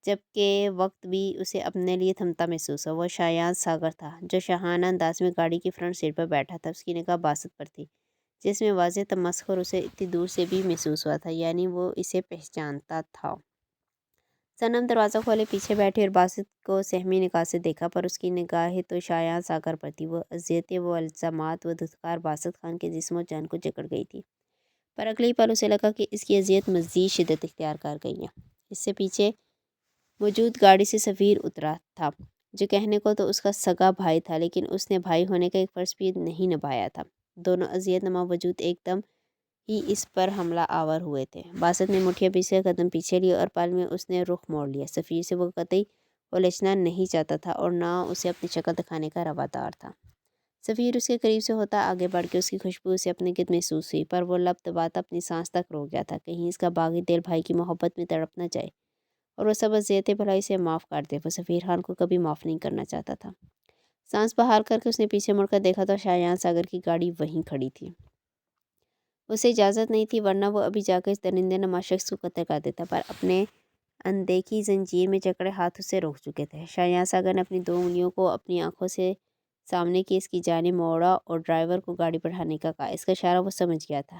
جبکہ وقت بھی اسے اپنے لیے تھمتا محسوس ہوا۔ وہ شایان ساگر تھا جو شاہانہ انداز میں گاڑی کی فرنٹ سیٹ پر بیٹھا تھا۔ اس کی نگاہ باسط پر تھی جس میں واضح تمسخر اسے اتنی دور سے بھی محسوس ہوا تھا، یعنی وہ اسے پہچانتا تھا۔ صنم دروازہ کھولے پیچھے بیٹھی اور باسط کو سہمی نگاہ سے دیکھا، پر اس کی نگاہیں تو شایان ساگر پر تھی۔ وہ اذیتیں، وہ الزامات، وہ دھتکار باسط خان کے جسم و جان کو جکڑ گئی تھی، پر اگلے ہی پل اسے لگا کہ اس کی اذیت مزید شدت اختیار کر گئی ہے۔ اس سے پیچھے موجود گاڑی سے سفیر اترا تھا، جو کہنے کو تو اس کا سگا بھائی تھا، لیکن اس نے بھائی ہونے کا ایک فرض بھی نہیں نبھایا تھا۔ دونوں اذیت نما وجود ایک دم ہی اس پر حملہ آور ہوئے تھے۔ باسط نے مٹھیاں پیچھے قدم پیچھے لیے اور پل میں اس نے رخ موڑ لیا۔ سفیر سے وہ قطعی الجھنا نہیں چاہتا تھا اور نہ اسے اپنی شکل دکھانے کا روادار تھا۔ سفیر اس کے قریب سے ہوتا آگے بڑھ کے اس کی خوشبو اسے اپنے گرد محسوس ہوئی، پر وہ لب دباتا اپنی سانس تک روک گیا تھا، کہیں اس کا باغی دل بھائی کی محبت میں تڑپ نہ جائے اور وہ سب اذیتیں بھلا اسے معاف کر دے۔ وہ سفیر خان کو کبھی معاف نہیں کرنا چاہتا تھا۔ سانس بحال کر کے اس نے پیچھے مڑ کر دیکھا تو شایان ساگر کی گاڑی وہیں کھڑی تھی۔ اسے اجازت نہیں تھی، ورنہ وہ ابھی جا کر اس درندے نما شخص کو قتل کر دیتا، پر اپنے اندیکھی زنجیر میں جکڑے ہاتھ اسے روک چکے تھے۔ شایان ساگر نے اپنی 2 انگلیوں کو اپنی آنکھوں سے سامنے کی اس کی جانب موڑا اور ڈرائیور کو گاڑی بڑھانے کا کہا۔ اس کا اشارہ وہ سمجھ گیا تھا۔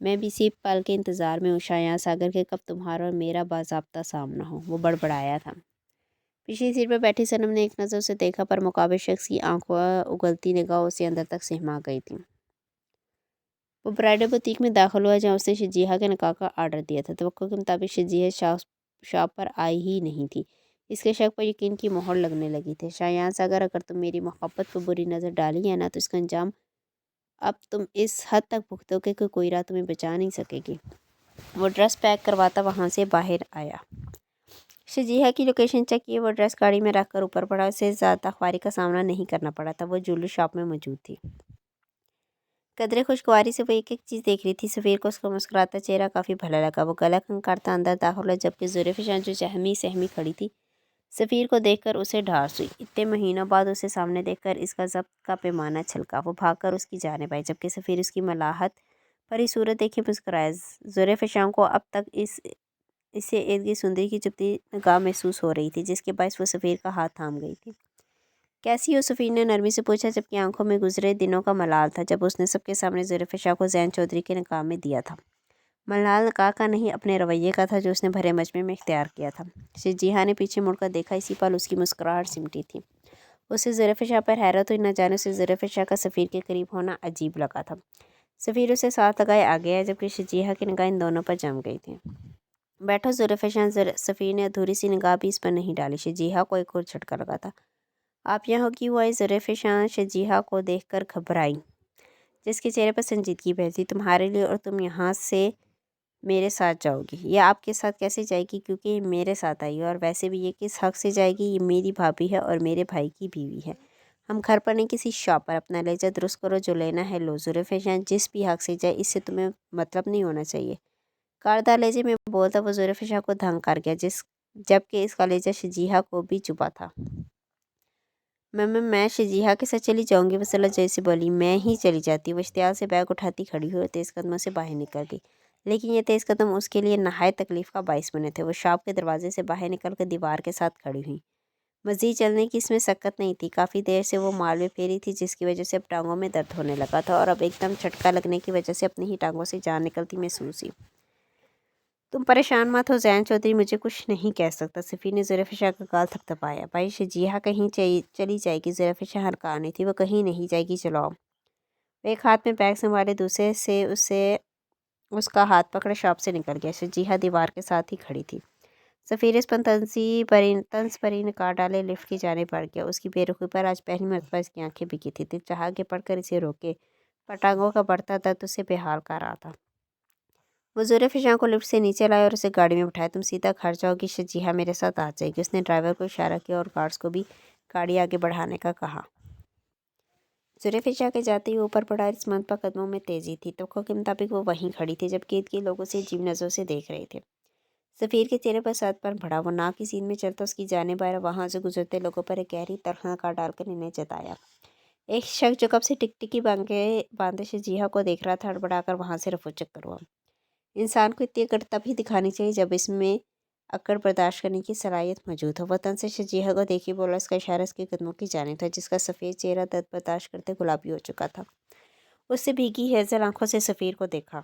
میں بھی اسی پل کے انتظار میں ہوں شایان ساگر کے، کب تمہارا اور میرا باضابطہ سامنا ہو، وہ بڑبڑایا تھا۔ پچھلی سیٹ پر بیٹھی صنم نے ایک نظر اسے دیکھا، پر مقابل شخص کی آنکھوں اگلتی نگاہ اسے اندر تک سہما گئی تھی۔ وہ برائڈل بوتیک میں داخل ہوا جہاں اس نے شجیحہ کے نکاح کا آرڈر دیا تھا۔ توقع کے مطابق شجیحہ شاپ پر آئی ہی نہیں تھی۔ اس کے شک پر یقین کی مہر لگنے لگی تھی۔ شایان ساگر، اگر تم میری محبت پر بری نظر ڈالی ہے نا تو اس کا انجام اب تم اس حد تک بھگتو گے کہ کوئی راہ تمہیں بچا نہیں سکے گی۔ وہ ڈریس پیک کرواتا وہاں سے باہر آیا۔ شجیحہ کی لوکیشن چیک کی، وہ ڈریس گاڑی میں رکھ کر اوپر پڑا۔ اسے زیادہ خواری کا سامنا نہیں کرنا پڑا تھا، وہ جولری شاپ میں موجود تھی۔ قدرے خوشگواری سے وہ ایک ایک چیز دیکھ رہی تھی۔ سفیر کو اس کا مسکراتا چہرہ کافی بھلا لگا۔ وہ گلا کھنکھارتا اندر داخل ہوا، جبکہ زلفشاں جو سہمی سہمی کھڑی تھی سفیر کو دیکھ کر اسے ڈھارس ہوئی۔ اتنے مہینوں بعد اسے سامنے دیکھ کر اس کا ضبط کا پیمانہ چھلکا۔ وہ بھاگ کر اس کی جانب آئی، جبکہ سفیر اس کی ملاحت بھری صورت دیکھے مسکرایا۔ زلفشاں کو اب تک اسے ارد گرد سندری کی چبھتی نگاہ محسوس ہو رہی تھی، جس کے باعث وہ سفیر کا ہاتھ تھام گئی تھی۔ کیسی ہو؟ سفیر نے نرمی سے پوچھا، جبکہ آنکھوں میں گزرے دنوں کا ملال تھا جب اس نے سب کے سامنے زلفشاں کو زین چودھری کے نکاح میں دیا تھا۔ ملال نکاح کا نہیں، اپنے رویے کا تھا جو اس نے بھرے مجمع میں اختیار کیا تھا۔ شجیحہ نے پیچھے مڑ کر دیکھا، اسی پل اس کی مسکراہٹ سمٹی تھی۔ اسے زلفشاں پر حیرت ہوئی، نہ جانے اسے زلفشاں کا سفیر کے قریب ہونا عجیب لگا تھا۔ सफ़ीर उसे साथ लगाए आ गया जबकि शजीहा की निगाह इन दोनों पर जम गई थी। बैठो ज़ुल्फ़िकार, सफ़ीर ने अधूरी सी निगाह भी इस पर नहीं डाली। शजीहा को एक और झटका लगा था। आप यहाँ क्यों आई? ज़ुल्फ़िकार शजीहा को देखकर घबराई, जिसके चेहरे पर संजीदगी बहती। तुम्हारे लिए, और तुम यहाँ से मेरे साथ जाओगी। ये आपके साथ कैसे जाएगी? क्योंकि ये मेरे साथ आई है, और वैसे भी ये किस हक़ से जाएगी? ये मेरी भाभी है और मेरे भाई की बीवी है। हम घर पर नहीं, किसी शॉप पर। अपना लहजा दुरुस्त करो, जो लेना है लो। ज़ुल्फ़िकार जिस भी हक़ से जाए, इससे तुम्हें मतलब नहीं होना चाहिए। कारदार लहजे में बोलता वो ज़ुल्फ़िकार को धमकार गया, जबकि इसका लहजा शजीहा को भी चुभा था। मैं शजीहा के साथ चली जाऊंगी, वसला जैसे बोली। मैं ही चली जाती। वो इश्तियाल से बैग उठाती खड़ी हुई और तेज़ कदमों से बाहर निकल गई। लेकिन ये तेज़ कदम उसके लिए नहायत तकलीफ़ का बाइस बने थे। वो शॉप के दरवाजे से बाहर निकल कर दीवार के साथ खड़ी हुई। मज़ीद चलने की इसमें सकत नहीं थी। काफ़ी देर से वो मालवे फेरी थी, जिसकी वजह से अब टांगों में दर्द होने लगा था, और अब एकदम झटका लगने की वजह से अपनी ही टांगों से जान निकलती महसूस हुई। तुम परेशान मत हो ज़ैन चौधरी, मुझे कुछ नहीं कह सकता। सफ़ी ने ज़ुल्फ़िकार का गाल थपथपाया। भाई शजीहा कहीं चली जाएगी? ज़ुल्फ़िकार हरकानी थी। वो कहीं नहीं जाएगी, चलो आओ। वो एक हाथ में बैग संभाले, दूसरे से उसका हाथ पकड़े शॉप से निकल गया। शजीहा दीवार के साथ ही खड़ी थी। सफ़ीर इस पर तंस परी ने काट डाले, लिफ्ट की जाने पड़ गया। उसकी बेरुखी पर आज पहली मरतबा इसकी आंखें बिकी थी। दिल चाहा के पढ़कर इसे रोके, पर टांगों का बढ़ता दर्द उसे बेहाल कर रहा था। वो ज़ुल्फ़िकार को लिफ्ट से नीचे लाया और उसे गाड़ी में बिठाया। तुम सीधा घर जाओगी, शजीहा मेरे साथ आ जाएगी। उसने ड्राइवर को इशारा किया और गार्ड्स को भी गाड़ी आगे बढ़ाने का कहा। ज़ुल्फ़िकार के जाते ही ऊपर पड़ा इस्मत पर कदमों में तेज़ी थी। तवक्को के मुताबिक वो वहीं खड़ी थी, जबकि ईद के लोग उसे अजीब नज़रों से देख रहे थे। सफ़ीर के चेहरे पर सदपन बढ़ा। वो नाक की सीन में चलता उसकी जानिब आया। वहाँ से गुजरते लोगों पर एक गहरी तलख़ नकार डालकर इन्हें जताया। एक शख्स जो कब से टिकटिकी बांधे शजीहा को देख रहा था, हड़बड़ाकर वहाँ से रफू चक्कर हुआ। इंसान को इतनी अकड़ तभी दिखानी चाहिए जब इसमें अकड़ बर्दाश्त करने की सलाहियत मौजूद हो। वतन से शजीहा को देखी बोला। उसका इशारा उसके कदमों की जानिब था, जिसका सफ़ेद चेहरा दर्द बर्दाश्त करते गुलाबी हो चुका था। उससे भीगी हेज़ल आंखों से सफ़ीर को देखा।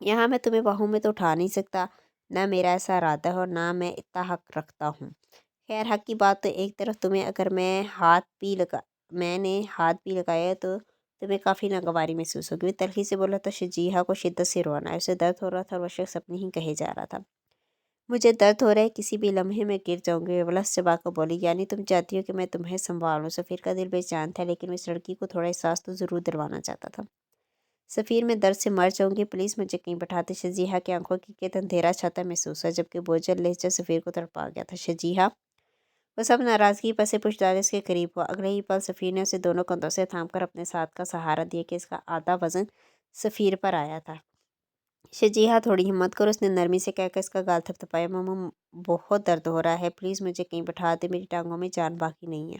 यहाँ मैं तुम्हें बाहों में तो उठा नहीं सकता, ना मेरा ऐसा इरादा है, और ना मैं इतना हक रखता हूँ। खैर, हक की बात तो एक तरफ, तुम्हें अगर मैंने हाथ भी लगाया तो तुम्हें काफ़ी नागवारी महसूस होगी। तलखी से बोला तो शजीहा को शिद्दत से रोना है। उसे दर्द हो रहा था और वह शख्स अपनी ही कहे जा रहा था। मुझे दर्द हो रहा है, किसी भी लम्हे में गिर जाऊंगी। वलस चबा कर बोली। यानी तुम चाहती हो कि मैं तुम्हें संभालूं? सफ़ीर का दिल बेजान था, लेकिन इस लड़की को थोड़ा एहसास तो ज़रूर दिलवाना चाहता था। सफ़ीर, मैं दर्द से मर जाऊंगी, प्लीज़ मुझे कहीं बैठाते। शजीहा की आंखों की केत अंधेरा छाता महसूस हुआ, जबकि बोझल लहजा सफ़ीर को तड़पा गया था। शजीहा, वो सब नाराज़गी पसे पुश डाले उसके करीब हुआ। अगले ही पल सफ़ीर ने उसे दोनों कंधों से थामकर अपने साथ का सहारा दिया कि इसका आधा वज़न सफ़ीर पर आया था। शजीहा, थोड़ी हिम्मत करो, उसने नरमी से कहकर इसका गाल थपथपाया। मम्मा, बहुत दर्द हो रहा है, प्लीज़ मुझे कहीं बैठा दे, मेरी टांगों में जान बाकी नहीं है।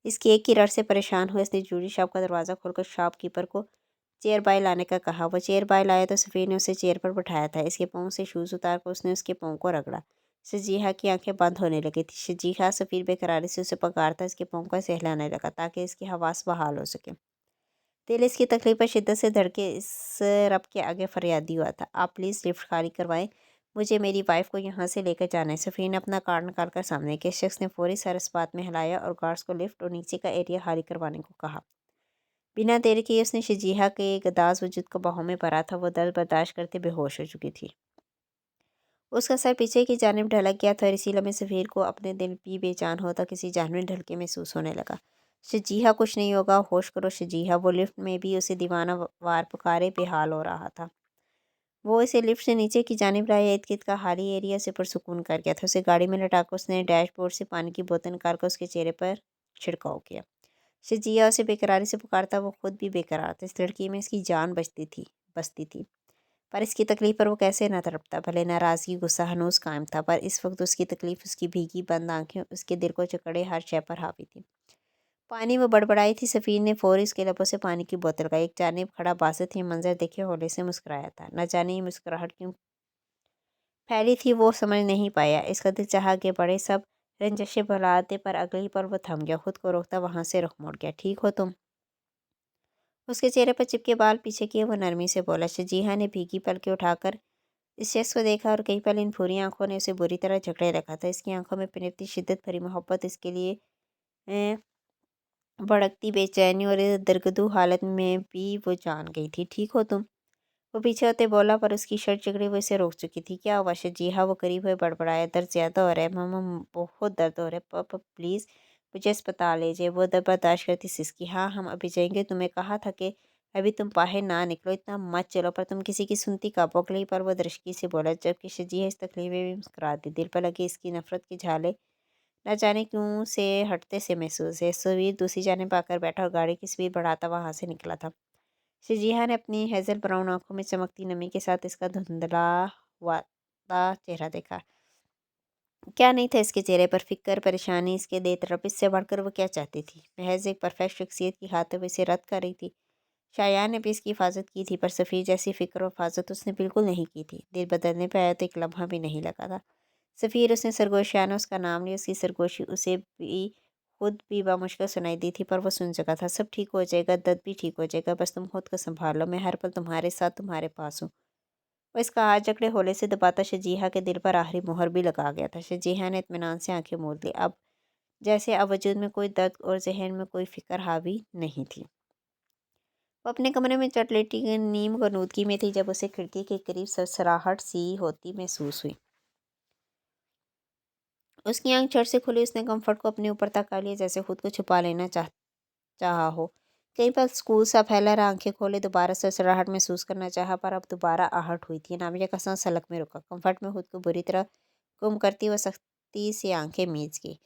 इसकी एक ही रट से परेशान हुए इसने जूरी शॉप का दरवाज़ा खोलकर शॉपकीपर को चेयर बाय लाने का कहा। वो चेयर बाय लाया तो सफ़ीर ने उसे चेयर पर बैठाया था। इसके पाँव से शूज़ उतार कर उसने उसके पाँव को रगड़ा। शजीहा की आंखें बंद होने लगी थी। शजीहा, सफ़ीर बेकरारी से उसे पकड़ता इसके पाँव को सहलाने लगा, ताकि इसकी हवास बहाल हो सके। दिल इसकी तकलीफ पर शिद्दत से धड़के इस रब के आगे फरियादी हुआ था। आप प्लीज़ लिफ्ट खाली करवाएं, मुझे मेरी वाइफ को यहाँ से लेकर जाना है। सफ़ीर ने अपना कार्ड निकाल कर सामने के शख्स ने फौरी सर इस बात में हिलाया और गार्ड्स को लिफ्ट और नीचे का एरिया खाली करवाने को कहा। बिना देर किए उसने शजीहा के गदाज वजूद को बाहों में भरा था। वो दर्द बर्दाश्त करते बेहोश हो चुकी थी। उसका सर पीछे की जानिब ढलक गया था, और इसी लम्हे सफ़ीर को अपने दिल भी बेजान होता किसी जानवर ढलके महसूस होने लगा। शजीहा, कुछ नहीं होगा, होश करो शजीहा। वो लिफ्ट में भी उसे दीवाना वार पुकारे बेहाल हो रहा था। वो इसे लिफ्ट से नीचे की जानिब लाया। इर्द-गिर्द का खाली एरिया से पुरसुकून कर गया था। उसे गाड़ी में लटाकर उसने डैशबोर्ड से पानी की बोतल निकाल कर उसके चेहरे पर छिड़काव किया। शजिया उसे बेकरारी से पुकारता, वो खुद भी बेकरार था। इस लड़की में इसकी जान बसती थी, पर इसकी तकलीफ़ पर वो कैसे न तड़पता। भले नाराज़गी गुस्सा हनूस कायम था, पर इस वक्त उसकी तकलीफ़, उसकी भीगी बंद आंखें, उसके दिल को जकड़े हर शय पर हावी थी। पानी वो बड़बड़ाई थी। सफ़ीर ने फौरी उसके लबों से पानी की बोतल का एक जानिब खड़ा बासित ये मंजर देखे हौले से मुस्कुराया था। न जाने ये मुस्कुराहट क्यों फैली थी, वो समझ नहीं पाया। इसका दिल चाहा कि बड़े सब रंजशें भुलाते, पर अगले ही पल वो थम गया। खुद को रोकता वहाँ से रुख मोड़ गया। ठीक हो तुम? उसके चेहरे पर चिपके बाल पीछे किए वो नरमी से बोला। शजीहा ने भीगी पलकें उठाकर इस शख्स को देखा, और कई पल इन भूरी आंखों ने उसे बुरी तरह जकड़े रखा था। इसकी आंखों में पनपती शिद्दत भरी मोहब्बत इसके लिए भड़कती बेचैनी और दरगदू हालत में भी वो जान गई थी। ठीक हो तुम? वो पीछे होते बोला, पर उसकी शर्ट जकड़ी वो इसे रोक चुकी थी। क्या हुआ? जी हाँ, वो करीब हुए बड़बड़ाया। दर्द ज़्यादा हो रहा है मामा, बहुत दर्द हो रहा है। पापा प्लीज़ मुझे अस्पताल ले जाइए। वो दर्द बर्दाश्त करती सिसकी। हाँ हम अभी जाएंगे, तुम्हें कहा था कि अभी तुम बाहर ना निकलो, इतना मत चलो। पर तुम किसी की सुनती कब? अगली पर वो दृष्टि से बोला, जबकि शजीहा इस तकलीफ में भी मुस्कुराती। दिल पर लगी इसकी नफरत की झाले न जाने क्यों से हटते से महसूस है। सुवीर दूसरी जानिब आकर बैठा और गाड़ी की स्पीड बढ़ाता वहां से निकला था। शजीहा ने अपनी हेजल ब्राउन आंखों में चमकती नमी के साथ इसका धुंधला हुआ चेहरा देखा। क्या नहीं था इसके चेहरे पर? फिक्र, परेशानी, इसके दे तरफ। इससे बढ़कर वो क्या चाहती थी? महज एक परफेक्ट शख्सियत की खातिर वो इसे रद्द कर रही थी। शायान ने भी इसकी हिफाजत की थी, पर सफ़ीर जैसी फ़िक्र और हिफाजत उसने बिल्कुल नहीं की थी। दिल बदलने पर आया तो एक लम्हा भी नहीं लगा था। सफ़ीर, उसने सरगोशियाना उसका नाम लिया। उसकी सरगोशी उसे भी खुद भी बामुश्किल सुनाई दी थी, पर वो सुन चुका था। सब ठीक हो जाएगा, दर्द भी ठीक हो जाएगा, बस तुम खुद को संभाल लो। मैं हर पल तुम्हारे साथ, तुम्हारे पास हूँ। वो इसका हाथ जकड़े होले से दबाता शजीहा के दिल पर आखिरी मुहर भी लगा गया था। शजीहा ने इत्मीनान से आंखें मूंद ली। अब जैसे अब वजूद में कोई दर्द और जहन में कोई फिक्र हावी नहीं थी। वो अपने कमरे में चट लेटी नीम गनूदगी में थी, जब उसे खिड़की के करीब सरसराहट सी होती महसूस हुई। उसकी आंख झट से खुली। उसने कम्फर्ट को अपने ऊपर तक कर लिया, जैसे खुद को छुपा लेना चाहा हो। कई पल स्कूल सा फैला रहा। आंखें खोले, दोबारा सरसराहट महसूस करना चाहा, पर अब दोबारा आहट हुई थी। नामिया का सांस सलक में रुका। कम्फर्ट में खुद को बुरी तरह गुम करती हुए सख्ती से आंखें मीच गई।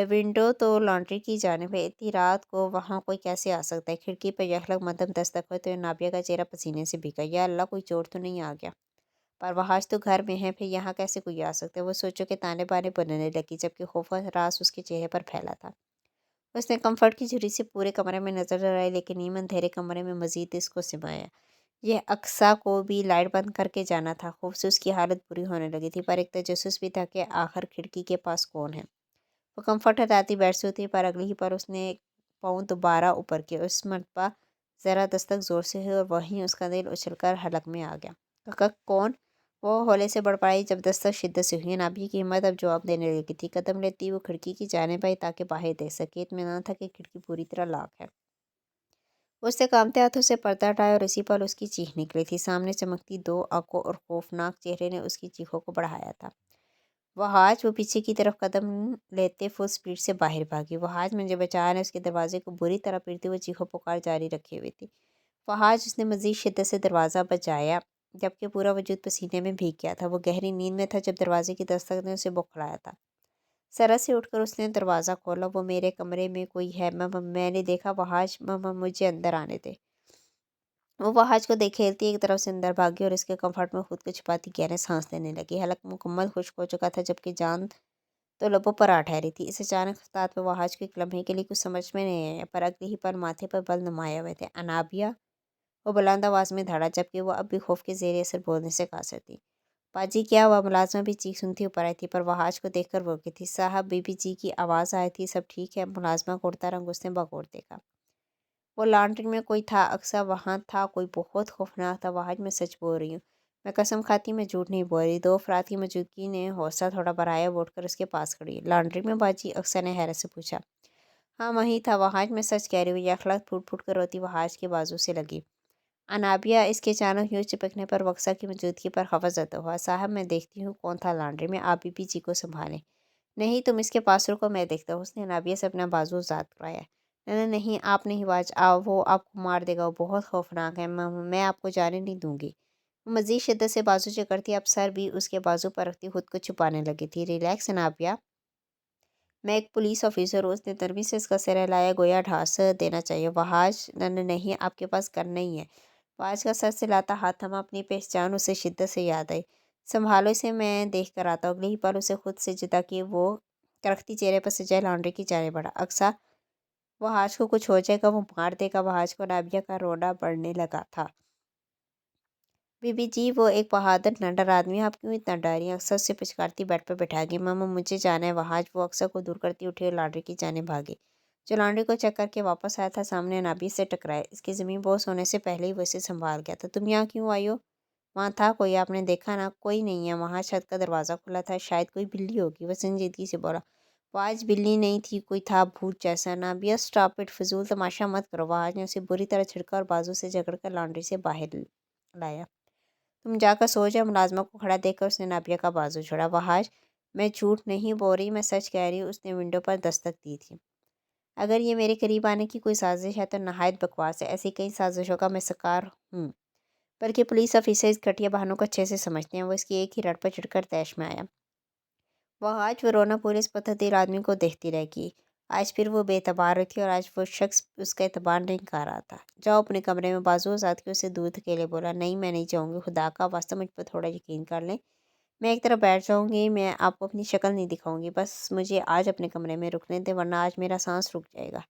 विंडो तो लॉन्ड्री की जानिब है। इतनी रात को वहाँ कोई कैसे आ सकता है? खिड़की पर यखलक मध्यम दस्तक हुए तो नाबिया का चेहरा पसीने से भीगा। या अल्लाह, कोई चोर तो नहीं आ गया? पर वह आज तो घर में है, फिर यहाँ कैसे कोई आ सकता है? वो सोचो के ताने बाने बनने लगी, जबकि खौफ और रास उसके चेहरे पर फैला था। उसने कम्फर्ट की झुर्री से पूरे कमरे में नजर दौड़ाई, लेकिन नीम अंधेरे कमरे में मजीद इसको सिमाया। यह अक्सा को भी लाइट बंद करके जाना था। खौफ से उसकी हालत बुरी होने लगी थी, पर एक तजस्सुस भी था कि आखिर खिड़की के पास कौन है। वो कम्फर्ट हटाती बैठ से उतरी, पर अगली ही पर उसने पाँव दोबारा ऊपर किया। उस मरतबा ज़रा दस्तक ज़ोर से हुई और वहीं उसका दिल उछलकर हलक में आ गया। काका कौन? वो हौले से बड़बड़ाई, जब दस्तक शिद्दत से हुई। नाभी की हिम्मत अब जवाब देने लगी थी। कदम लेती वो खिड़की की जानिब आई, ताकि बाहर देख सके। इत्मीनान था कि खिड़की पूरी तरह लॉक है। उसने कांपते हाथों से पर्दा हटाया और इसी पल उसकी चीख निकली थी। सामने चमकती दो आंखों और खौफनाक चेहरे ने उसकी चीखों को बढ़ाया था। वहाज वो पीछे की तरफ कदम लेते फुल स्पीड से बाहर भागी। वहाज मुझे बचा ने उसके दरवाजे को बुरी तरह पीटते हुए चीखों पुकार जारी रखी हुई थी। वहाज उसने मजीद शिद्दत से दरवाज़ा बजाया, जबकि पूरा वजूद पसीने में भीग गया था। वो गहरी नींद में था जब दरवाजे की दस्तक ने उसे बौखलाया था। सरस से उठकर उसने दरवाज़ा खोला। वो मेरे कमरे में कोई है? मैंने देखा। वहाज, मुझे अंदर आने दे। वो वहाज को देख खेलती एक तरफ से अंदर भागी और इसके कंफर्ट में खुद को छुपाती गहरे सांस लेने लगी। हलक मुकम्मल खुश्क हो चुका था, जबकि जान तो लबों पर आ ठहरी थी। इस अचानक खिताब पे वहाज को एक लम्हे के लिए कुछ समझ में नहीं आया, पर अगले ही पर माथे पर बल नुमाए हुए थे। अनाबिया, वो बुलंद आवाज़ में धड़ा, जबकि वो अब भी खौफ के ज़ेर असर बोलने से कासर थी। पाजी क्या हुआ? मुलाजमा भी चीख सुनती ऊपर आई थी, पर वहाज को देखकर वो की थी। साहब, बीबी जी की आवाज़ आई थी, सब ठीक है? मुलाजमा को उड़ता रंग उसने बगौर देखा। वो लॉन्ड्री में कोई था। अक्सर वहाँ था। कोई बहुत खौफनाक था। वहाज, मैं सच बोल रही हूँ। मैं कसम खाती, मैं झूठ नहीं बोल रही। दो अफराद की मौजूदगी ने हौसला थोड़ा बढ़ाया। वो उठकर उसके पास खड़ी। लॉन्ड्री में बाजी? अक्सर ने हैरत से पूछा। हाँ वहीं था वहाज, मैं सच कह रही हूँ। यह अखलाक फूट फूट कर रोती वहाज के बाजू से लगी। अनाबिया इसके अचानक यूँ चिपकने पर वक्सा की मौजूदगी पर खफा हुआ। साहब, मैं देखती हूँ कौन था लॉन्ड्री में। आप बीबी जी को संभालें। नहीं, तुम इसके पास रुको, मैं देखता हूँ। उसने अनाबिया से अपना बाजू ज़ाद कराया। नहीं नहीं, आप नहीं बाज, वो आपको मार देगा। वो बहुत खौफनाक है। मैं आपको जाने नहीं दूंगी। वो मज़ीद शिद्दत से बाजू चकरती, अब सर भी उसके बाजू पर रखती खुद को छुपाने लगी थी। रिलैक्स अनाबिया, मैं एक पुलिस ऑफिसर हूँ। उसने नरमी से इसका सिर हिलाया, गोया ढास देना चाहिए। वहाज, नहीं, आपके पास गन नहीं है। वहाज का सर सिलाता हाथ थमा। अपनी पहचान उसे शिद्दत से याद आई। संभालो इसे, मैं देख कर आता हूँ। अगले ही पल उसे खुद से जुदा किए वो करखती चेहरे पर सजाए लॉन्ड्री की जाने बढ़ा। अक्सा, वहाज को कुछ हो जाएगा, वो मार देगा। वहाज को नाबिया का रोना बढ़ने लगा था। बीबी जी, वो एक बहादुर नंडर आदमी है, आप क्यों इतना डर रही हैं? अक्सर से पिचकारती बेड पर बैठा गई। मामा, मुझे जाना है। वहाज, वो अक्सर को दूर करती उठी और लॉन्ड्री की जाने भागी। जो लॉन्ड्री को चेक करके वापस आया था, सामने नाबी से टकराया। इसकी ज़मीन बोस होने से पहले ही वो इसे संभाल गया था। तुम यहाँ क्यों आई हो? वहाँ था कोई, आपने देखा ना? कोई नहीं है वहाँ। छत का दरवाज़ा खुला था, शायद कोई बिल्ली होगी। वह संजीदगी से बोला। वो आज बिल्ली नहीं थी, कोई था भूत जैसा। नाबिया स्टॉप इट, फजूल तमाशा मत करो। वहाज ने उसे बुरी तरह छिड़का और बाजू से जकड़कर लॉन्ड्री से बाहर लाया। तुम जाकर सो जाओ। मुलाजमा को खड़ा देखकर उसने नाबिया का बाजू छोड़ा। वहाज, मैं झूठ नहीं बोल रही, मैं सच कह रही हूँ। उसने विंडो पर दस्तक दी थी। अगर ये मेरे करीब आने की कोई साजिश है तो नहायत बकवास है। ऐसी कई साजिशों का मैं शिकार हूँ, बल्कि पुलिस ऑफिसर इस घटिया बहानों को अच्छे से समझते हैं। वो इसकी एक ही रट पर चढ़कर तैश में आया। वह आज वरोना पुलिस पथदिर आदमी को देखती रह गई। आज फिर वो बेतबार थी और आज वो शख्स उसका एतबार नहीं कर रहा था। जाओ अपने कमरे में। बाजू साथ के उसे दूध के लिए बोला। नहीं, मैं नहीं जाऊँगी। खुदा का वास्ता मुझ पर थोड़ा यकीन कर लें। मैं एक तरफ बैठ जाऊँगी। मैं आपको अपनी शक्ल नहीं दिखाऊँगी। बस मुझे आज अपने कमरे में रुकने दें, वरना आज मेरा सांस रुक जाएगा।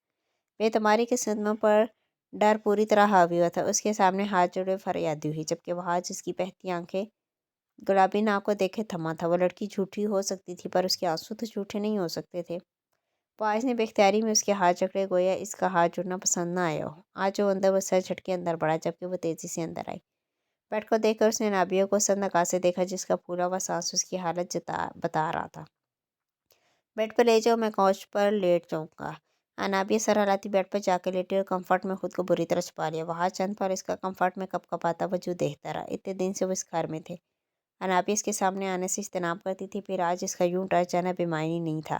बेतमारी के सदमे पर डर पूरी तरह हावी हुआ था। उसके सामने हाथ जोड़े फरियादी हुई, जबकि वह जिसकी बहती आंखें गुलाबी नाक को देखे थमा था। वो लड़की झूठी हो सकती थी, पर उसके आंसू तो झूठे नहीं हो सकते थे। फवाज ने बेख्तियारी में उसके हाथ जकड़े, गोया इसका हाथ जुड़ना पसंद ना आया हो। आज जो अंदर वो सर झटके अंदर बढ़ा, जबकि वो तेज़ी से अंदर आई। बेड को देखकर उसने नाबिया को सन्नका से देखा, जिसका फूला हुआ सांस उसकी हालत बता रहा था। बेड पर ले जाओ, मैं काउच पर लेट जाऊँगा। अनाबिया सर हिलाती बेड पर जाकर लेटी और कम्फर्ट में खुद को बुरी तरह छुपा लिया। वहाँ चंद पर इसका कम्फर्ट में कपकपाता वजूद देखता रहा। इतने दिन से वो इस घर में थे। अनाबिया इसके सामने आने से इज्तनाब करती थी, फिर आज इसका यूं डर जाना बेमानी नहीं था,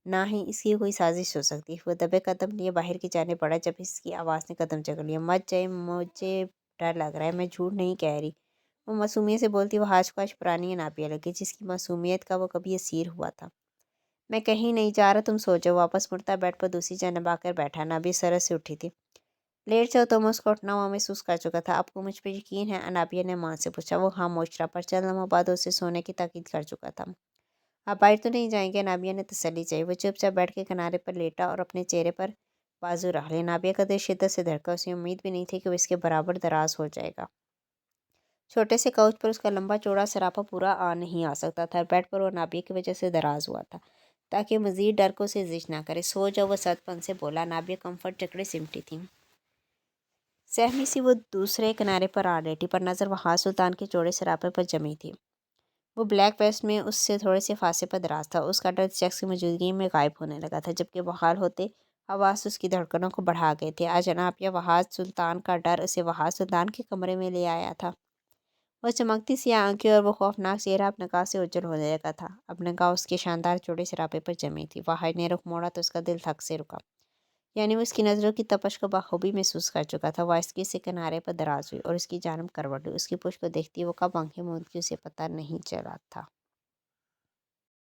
ना ही इसकी कोई साजिश हो सकती। वो दबे कदम लिए बाहर की जाने पड़ा, जब इसकी आवाज़ ने कदम जकड़ लिया। मत जाए, मुझे डर लग रहा है, मैं झूठ नहीं कह रही। वो मासूमियत से बोलती। वो आज को आज पुरानी अनाबिया लगी, जिसकी मासूमियत का वो कभी असीर हुआ था। मैं कहीं नहीं जा रहा, तुम सो जाओ। वापस मुड़ता बेड पर दूसरी जानब आकर बैठा। नाबिया सरस से उठी थी। लेट जाओ, तो मैं उसका उठना हुआ महसूस कर चुका था। आपको मुझ पर यकीन है? अनाबिया ने माँ से पूछा। वो खामोश रहा, पर चंद लम्हों बाद उसे सोने की ताकीद कर चुका था। आप बाहर तो नहीं जाएंगे? नाबिया ने तसल्ली चाहिए। वो चुपचाप बेड के किनारे पर लेटा और अपने चेहरे पर बाजू रख लिया। नाबिया का दिल शिद्दत से धड़का। उसे उम्मीद भी नहीं थी कि वो इसके बराबर दराज हो जाएगा। छोटे से काउच पर उसका लंबा चौड़ा सरापा पूरा आ नहीं आ सकता था। बेड पर वो नाबिया की वजह से दराज हुआ था, ताकि मजीद डर को उसे जिश ना करे। सो जाओ, वह सतपन से बोला। नाबिया कम्फर्ट जकड़े सिमटी थी। सहमी सी वो दूसरे किनारे पर आ लेटी, पर नज़र वहाँ सुल्तान के चौड़े सरापे पर जमी थी। वो ब्लैक वेस्ट में उससे थोड़े से फासे पर दराज था। उसका डर शख्स की मौजूदगी में गायब होने लगा था, जबकि बहाल होते आवाज़ उसकी धड़कनों को बढ़ा गए थे। आज अनाबिया वहाज सुल्तान का डर उसे वहाज सुल्तान के कमरे में ले आया था। वो चमकती सी आंखें और वो खौफनाक चेहरा अब निगाह से उज्जवल होने लगा था। अब निगाह उसके शानदार चौड़े सरापे पर जमी थी। वहाज ने रुख मोड़ा तो उसका दिल थक से रुका। यानी वो उसकी नज़रों की तपश को बखूबी महसूस कर चुका था। वाइसकी से किनारे पर दराज हुई और उसकी जानब करवट हुई। उसकी पुश्त को देखती वो कब आंखें मूंद की उसे पता नहीं चला था।